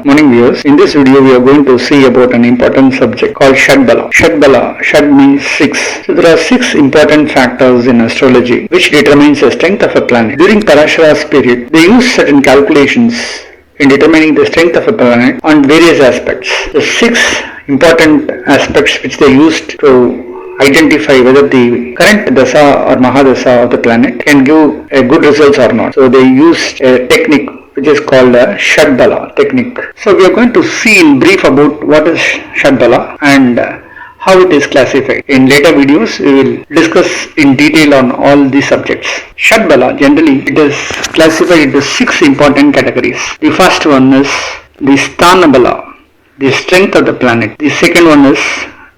Morning viewers, in this video we are going to see about an important subject called Shadbal. Shad means 6. So there are 6 important factors in astrology which determines the strength of a planet. During Parashara's period, they used certain calculations in determining the strength of a planet on various aspects. The 6 important aspects which they used to identify whether the current dasa or mahadasa of the planet can give a good results or not. So they used a technique which is called a Shad Bal technique. So we are going to see in brief about what is Shad Bal and how it is classified. In later videos we will discuss in detail on all these subjects. Shad Bal generally it is classified into 6 important categories. The first one is the Sthana Bala, the strength of the planet. The second one is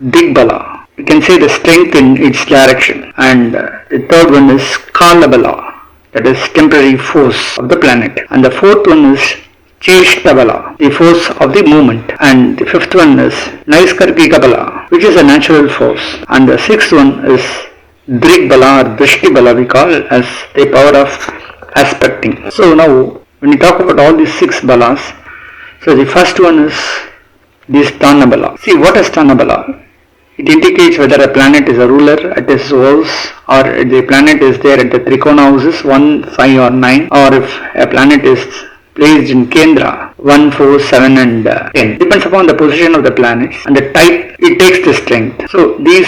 Dig Bala, you can say the strength in its direction. And the third one is Kala Bala, that is temporary force of the planet. And the fourth one is Cheshta Bala, the force of the movement. And the fifth one is Naiskargika Bala, which is a natural force. And the sixth one is Drig Bala or Drishti Bala, we call as the power of aspecting. So now when we talk about all these 6 balas, so the first one is the Sthana Bala. See, what is Sthana Bala? It indicates whether a planet is a ruler at his house or the planet is there at the Trikona houses 1, 5 or 9, or if a planet is placed in Kendra 1, 4, 7 and 10. Depends upon the position of the planets and the type it takes the strength. So these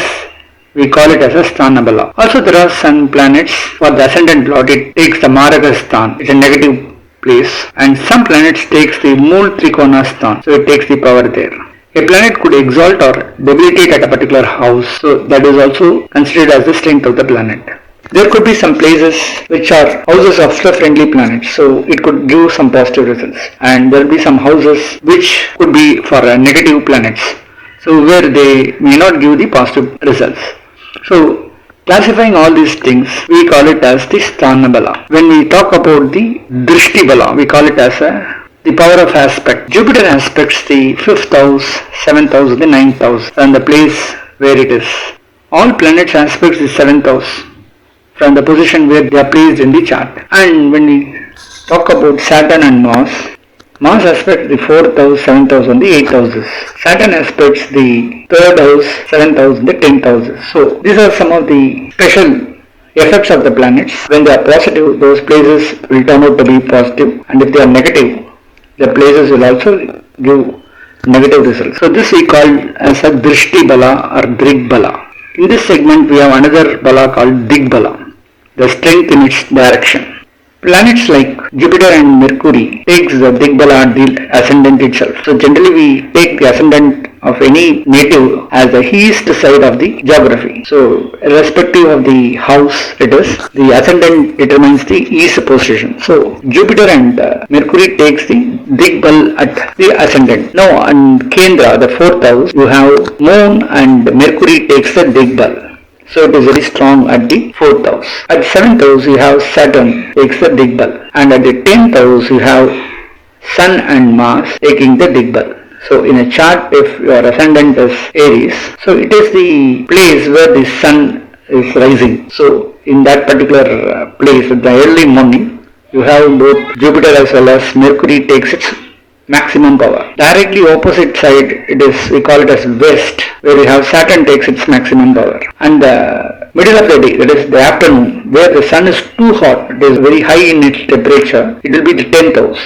we call it as a Sthana Bala. Also there are some planets for the ascendant lord it takes the Maraka Sthan, it's a negative place, and some planets takes the Mool Trikona Sthan, so it takes the power there. A planet could exalt or debilitate at a particular house, so that is also considered as the strength of the planet. There could be some places which are houses of friendly planets, so it could give some positive results. And there will be some houses which could be for negative planets, so where they may not give the positive results. So classifying all these things, we call it as the Sthana Bala. When we talk about the Drishti Bala, we call it as the power of aspect. Jupiter aspects the 5th house, 7th house, the 9th house and the place where it is. All planets aspects the 7th house from the position where they are placed in the chart. And when we talk about Saturn and Mars aspects the 4th house, 7th house and the 8th houses. Saturn aspects the 3rd house, 7th house and the 10th houses. So these are some of the special effects of the planets. When they are positive, those places will turn out to be positive, and if they are negative, the places will also give negative results. So this we call as a Drishti Bala or Drig Bala. In this segment we have another Bala called Dig Bala, the strength in its direction. Planets like Jupiter and Mercury takes the Dig Bala at the ascendant itself. So generally we take the ascendant of any native as the east side of the geography. So irrespective of the house it is, the ascendant determines the east position. So Jupiter and Mercury takes the Dig Bal at the ascendant. Now in Kendra, the 4th house, you have Moon and Mercury takes the Dig Bal. So it is very strong at the 4th house. At 7th house you have Saturn takes the Dig Bal, and at the 10th house you have Sun and Mars taking the Dig Bal. So in a chart, if your ascendant is Aries, so it is the place where the sun is rising. So in that particular place at the early morning, you have both Jupiter as well as Mercury takes its maximum power. Directly opposite side, it is, we call it as west, where we have Saturn takes its maximum power. And the middle of the day, that is the afternoon, where the sun is too hot, it is very high in its temperature, it will be the 10th house.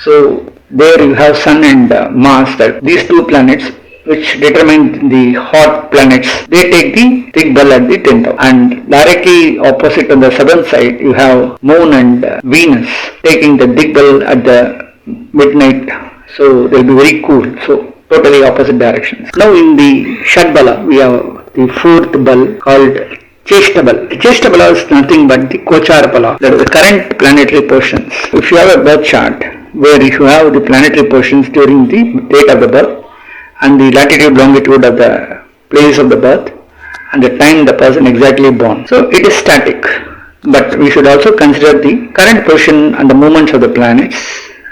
So there you have Sun and Mars, that these 2 planets which determine the hot planets, they take the Dig Bal at the 10th house. And directly opposite on the southern side, you have Moon and Venus taking the Dig Bal at the midnight, so they will be very cool. So totally opposite directions. Now in the Shad Bala, we have the 4th Bal called Cheshta Bal. Cheshta Bala is nothing but the Kochar Bala, that is the current planetary positions. If you have a birth chart where you have the planetary positions during the date of the birth and the latitude longitude of the place of the birth and the time the person exactly born, so it is static, but we should also consider the current position and the movements of the planets,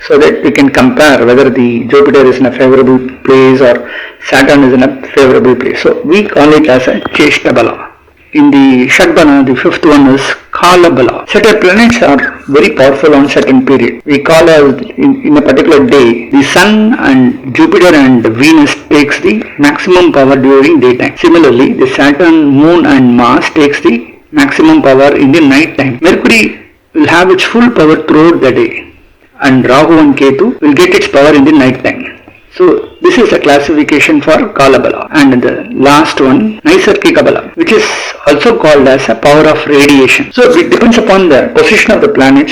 so that we can compare whether the Jupiter is in a favorable place or Saturn is in a favorable place. So we call it as a Cheshta Bala. In the Shad Bala, the 5th one is Kala Bala. Certain planets are very powerful on certain period. We call as in a particular day, the Sun and Jupiter and Venus takes the maximum power during daytime. Similarly, the Saturn, Moon and Mars takes the maximum power in the night time. Mercury will have its full power throughout the day, and Rahu and Ketu will get its power in the night time. So this is a classification for Kalabala. And the last one, Naisargika Bala, which is also called as a power of radiation. So it depends upon the position of the planets.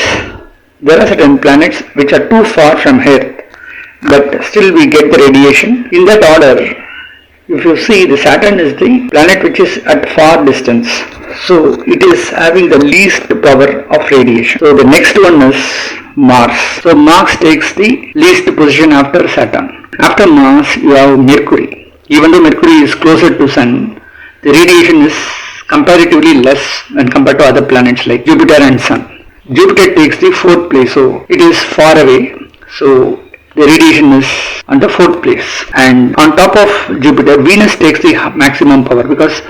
There are certain planets which are too far from Earth, but still we get the radiation. In that order, if you see, the Saturn is the planet which is at far distance. So it is having the least power of radiation. So the next one is Mars. So Mars takes the least position after Saturn. After Mars, you have Mercury. Even though Mercury is closer to Sun, the radiation is comparatively less when compared to other planets like Jupiter and Sun. Jupiter takes the fourth place, so it is far away. So the radiation is on the fourth place. And on top of Jupiter, Venus takes the maximum power, because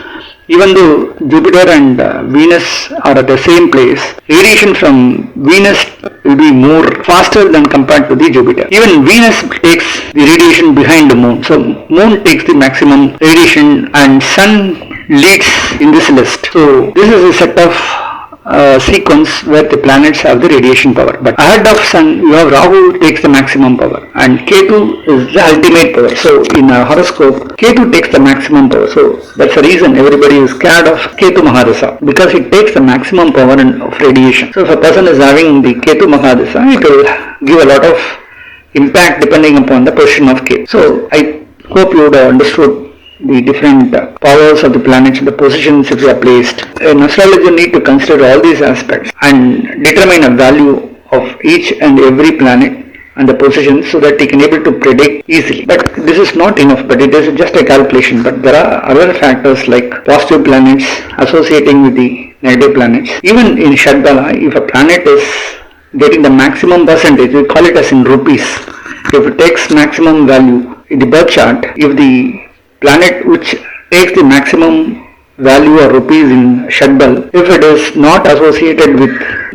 even though Jupiter and Venus are at the same place, radiation from Venus will be more faster than compared to the Jupiter. Even Venus takes the radiation behind the Moon. So Moon takes the maximum radiation and Sun leads in this list. So this is a set of sequence where the planets have the radiation power. But ahead of Sun, you have Rahu takes the maximum power, and Ketu is the ultimate power. So in a horoscope, Ketu takes the maximum power. So that's the reason everybody is scared of Ketu Mahadasha, because it takes the maximum power of radiation. So if a person is having the Ketu Mahadasha, it will give a lot of impact depending upon the position of Ketu. So I hope you would have understood the different powers of the planets and the positions which are placed. In astrology, you need to consider all these aspects and determine a value of each and every planet and the position, so that you can able to predict easily. But this is not enough, but it is just a calculation. But there are other factors like positive planets associating with the negative planets. Even in Shad Bal, if a planet is getting the maximum percentage, we call it as in rupees. If it takes maximum value in the birth chart, if the planet which takes the maximum value or rupees in Shad Bal, if it is not associated with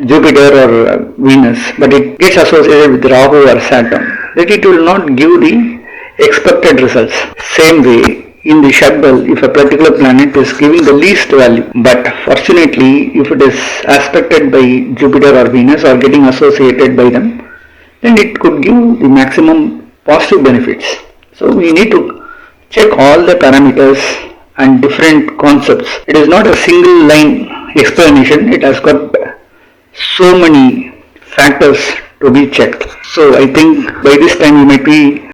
Jupiter or Venus, but it gets associated with Rahu or Saturn, that it will not give the expected results. Same way, in the Shad Bal, if a particular planet is giving the least value, but fortunately if it is aspected by Jupiter or Venus or getting associated by them, then it could give the maximum positive benefits. So we need to check all the parameters and different concepts. It is not a single line explanation. It has got so many factors to be checked. So I think by this time you might be